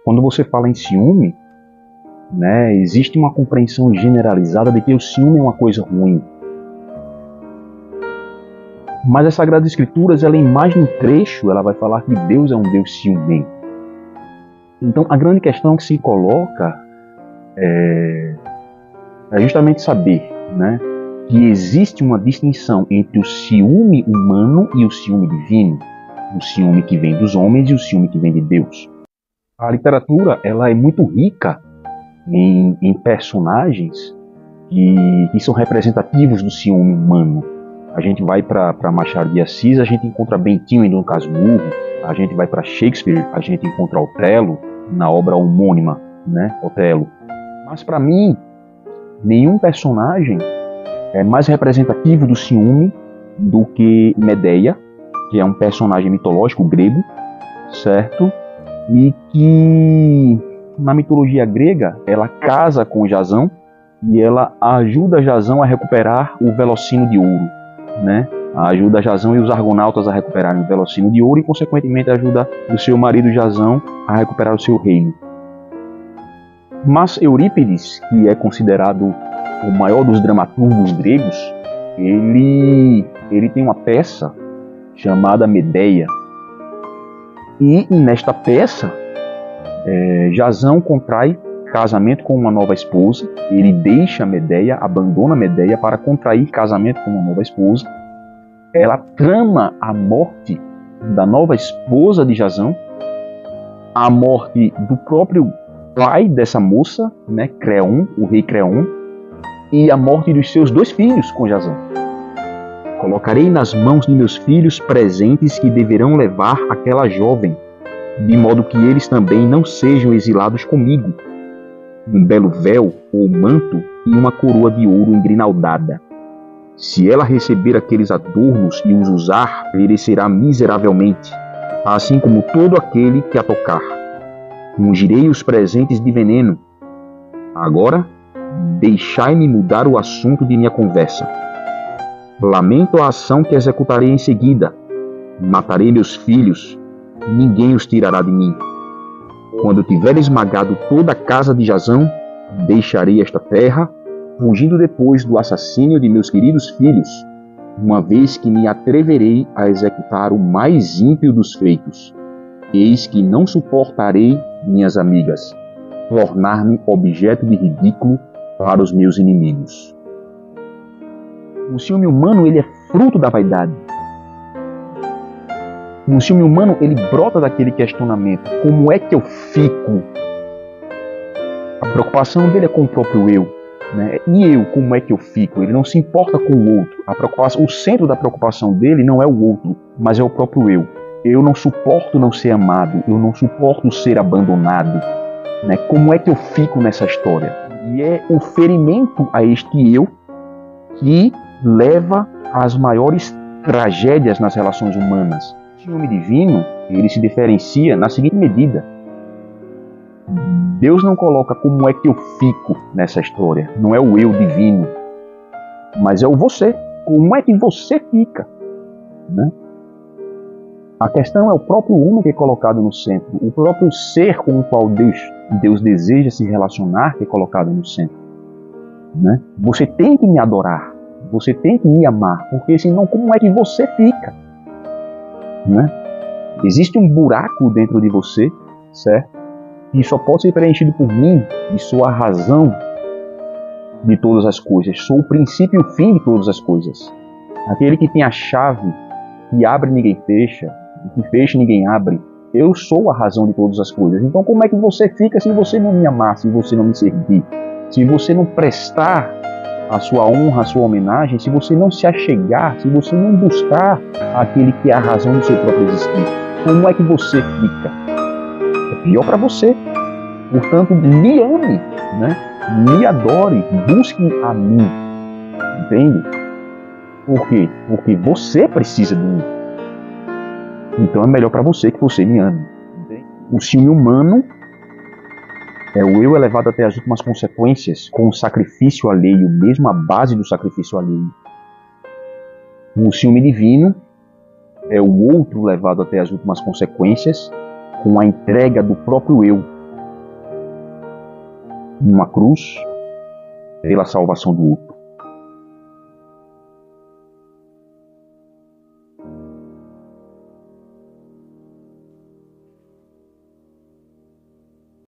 Quando você fala em ciúme, né, existe uma compreensão generalizada de que o ciúme é uma coisa ruim. Mas as Sagradas Escrituras, ela em mais um trecho, ela vai falar que Deus é um Deus ciumento. Então, a grande questão que se coloca é justamente saber, né, que existe uma distinção entre o ciúme humano e o ciúme divino, o ciúme que vem dos homens e o ciúme que vem de Deus. A literatura, ela é muito rica em personagens que são representativos do ciúme humano. A gente vai para Machado de Assis, a gente encontra Bentinho em Dom Casmurro, a gente vai para Shakespeare, a gente encontra Otelo na obra homônima, né, Otelo. Mas para mim, nenhum personagem é mais representativo do ciúme do que Medeia, que é um personagem mitológico grego, certo? E que na mitologia grega, ela casa com Jasão e ela ajuda Jasão a recuperar o velocino de ouro, né? Ajuda Jasão e os argonautas a recuperarem o velocino de ouro e, consequentemente, ajuda o seu marido Jasão a recuperar o seu reino. Mas Eurípides, que é considerado o maior dos dramaturgos gregos, ele tem uma peça chamada Medeia. E nesta peça, Jasão contrai casamento com uma nova esposa, ele deixa Medeia, abandona Medeia para contrair casamento com uma nova esposa. Ela trama a morte da nova esposa de Jasão, a morte do próprio pai dessa moça, né, Creon, o rei Creon, e a morte dos seus 2 filhos com Jasão. Colocarei nas mãos de meus filhos presentes que deverão levar aquela jovem, de modo que eles também não sejam exilados comigo. Um belo véu ou manto e uma coroa de ouro engrinaldada. Se ela receber aqueles adornos e os usar, perecerá miseravelmente, assim como todo aquele que a tocar. Ungirei os presentes de veneno. Agora, deixai-me mudar o assunto de minha conversa. Lamento a ação que executarei em seguida. Matarei meus filhos. Ninguém os tirará de mim. Quando tiver esmagado toda a casa de Jasão, deixarei esta terra, fugindo depois do assassínio de meus queridos filhos, uma vez que me atreverei a executar o mais ímpio dos feitos. Eis que não suportarei, minhas amigas, tornar-me objeto de ridículo para os meus inimigos. O ciúme humano, ele é fruto da vaidade. O ciúme humano, ele brota daquele questionamento: como é que eu fico? A preocupação dele é com o próprio eu, né? E eu, como é que eu fico? Ele não se importa com o outro. O centro da preocupação dele não é o outro, mas é o próprio eu. Eu não suporto não ser amado, eu não suporto ser abandonado, né? Como é que eu fico nessa história? E é o ferimento a este eu que leva às maiores tragédias nas relações humanas. O ciúme divino, ele se diferencia na seguinte medida: Deus não coloca como é que eu fico nessa história, não é o eu divino, mas é o você. Como é que você fica, né? A questão é o próprio homem que é colocado no centro, o próprio ser com o qual Deus deseja se relacionar que é colocado no centro, né? Você tem que me adorar, você tem que me amar, porque senão como é que você fica, né? Existe um buraco dentro de você, certo? E só pode ser preenchido por mim, e sou a razão de todas as coisas, sou o princípio e o fim de todas as coisas. Aquele que tem a chave, que abre e ninguém fecha, que fecha e ninguém abre, eu sou a razão de todas as coisas. Então como é que você fica se você não me amar, se você não me servir, se você não prestar a sua honra, a sua homenagem, se você não se achegar, se você não buscar aquele que é a razão do seu próprio existir? Como é que você fica? É pior para você. Portanto, me ame, né? Me adore, busque a mim. Entende? Por quê? Porque você precisa de mim. Então é melhor para você que você me ame. Entende? O ciúme humano é o eu elevado até as últimas consequências com o sacrifício alheio, mesmo a base do sacrifício alheio. O ciúme divino é o outro levado até as últimas consequências com a entrega do próprio eu, numa cruz pela salvação do outro.